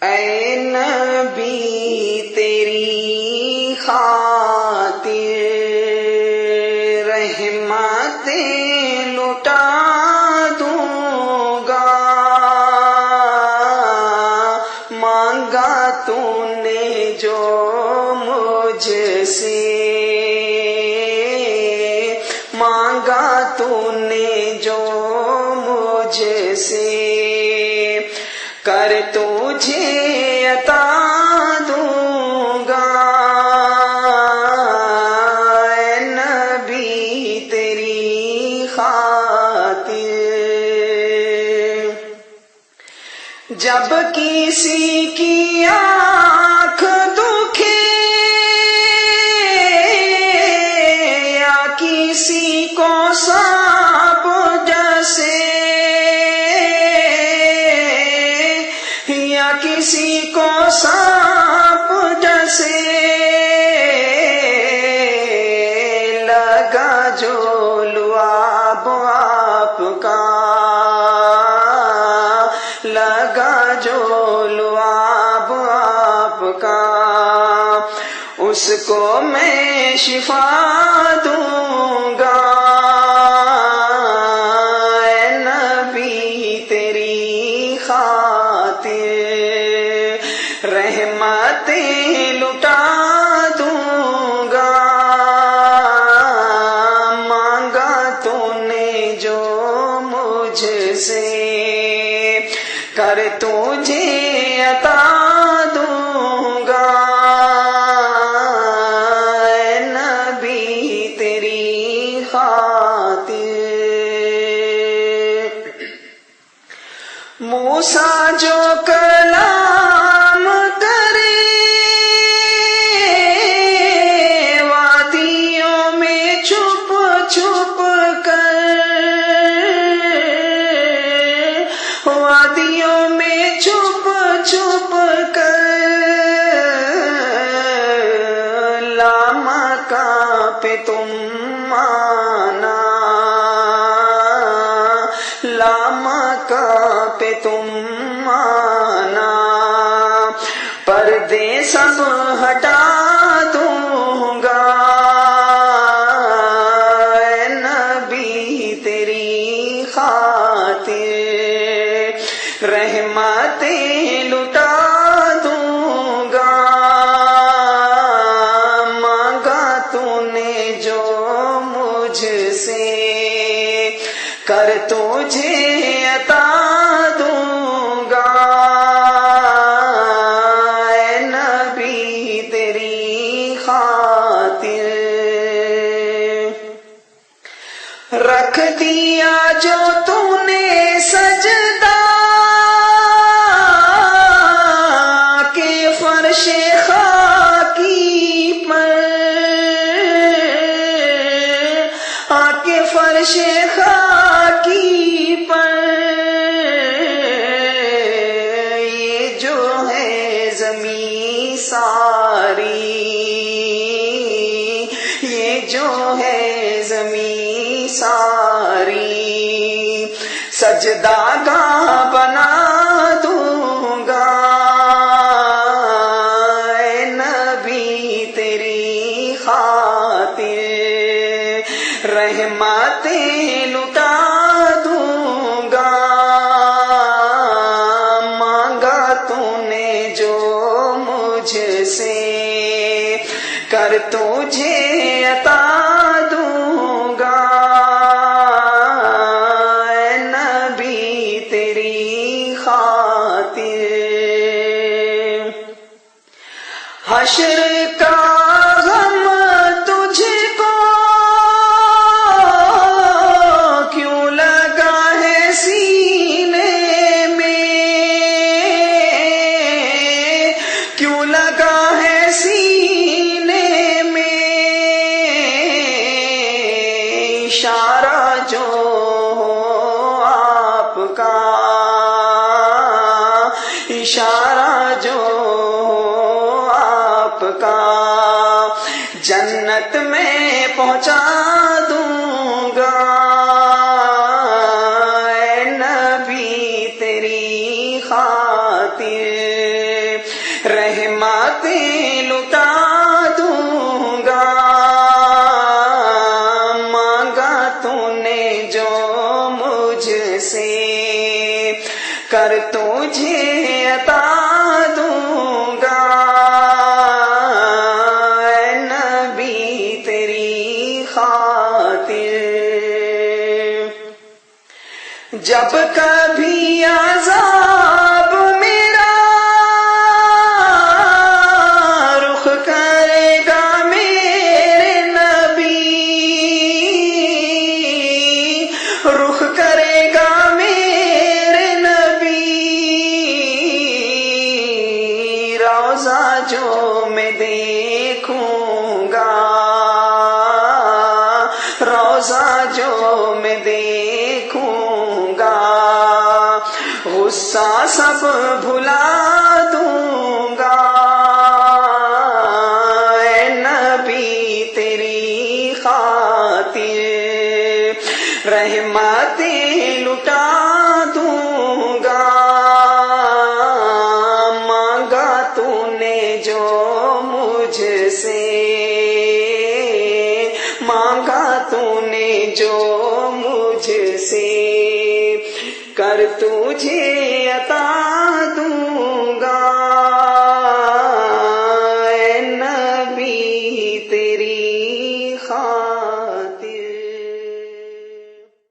اے نبی تیری خاطر رحمتیں لٹا دوں گا، مانگا تو نے جو مجھ سے، مانگا تو نے جو مجھ سے، کر تجھے عطا دوں گا۔ اے نبی تیری خاطر، جب کسی کی آنکھ دکھے یا کسی کو سانپ ڈسے، یا کسی کو سانپ ڈسے، لگا جو لعاب آپ کا، لگا جو لعاب آپ کا، اس کو میں شفا دوں گا۔ اے نبی تیری خاطر رحمتیں لٹا دوں گا، مانگا تو نے جو مجھ سے، کر تجھے عطا دوں گا۔ اے نبی تیری خاطر، موسیٰ جو کلام کرے وادیوں میں چھپ چھپ کر، وادیوں میں چھپ چھپ کر، لامکاں پہ تم آنا، لامکاں پہ تم آنا، پردے سب ہٹا دوں گا۔ اے نبی تیری خاطر رحمتیں لٹا دوں گا، مانگا تو نے جو مجھ سے، کر تجھے عطا دوں گا۔ اے نبی تیری خاطر، رکھ دیا جو تو نے سجدہ کہ فرش خاکی پر، آ کے فرش خاکی پر، یہ جو ہے زمین ساری، یہ جو ہے زمین ساری، سجدہ گاہ بنا دوں گا۔ اے نبی تیری خاطر رحمتیں لٹا دوں گا، مانگا تو نے جو مجھ سے، کر تجھے عطا دوں گا۔ اے نبی تیری خاطر، حشر کا غم تجھ کو کیوں لگا ہے سینے میں، کیوں لگا ہے سینے میں، اشارہ جو ہو آپ کا، اشارہ جو ہو آپ کا، جنت میں پہنچا دوں گا۔ اے نبی تیری خاطر خاطر رحمتیں لٹا دوں گا، مانگا تو نے جو مجھ سے کر تجھے عطا دوں گا، اے نبی تیری خاطر۔ جب کبھی عذاب میرا رخ کرے گا میرے نبی، رخ کرے گا میرے نبی، روضہ جو میں دیکھوں گا، روضہ جو میں دیکھوں گا، غصہ سب بھلا دوں گا، اے نبی تیری خاطر رحمتیں لٹا دوں گا، مانگا تو نے جو مجھ سے، مانگا تو نے جو مجھ سے کر تجھے عطا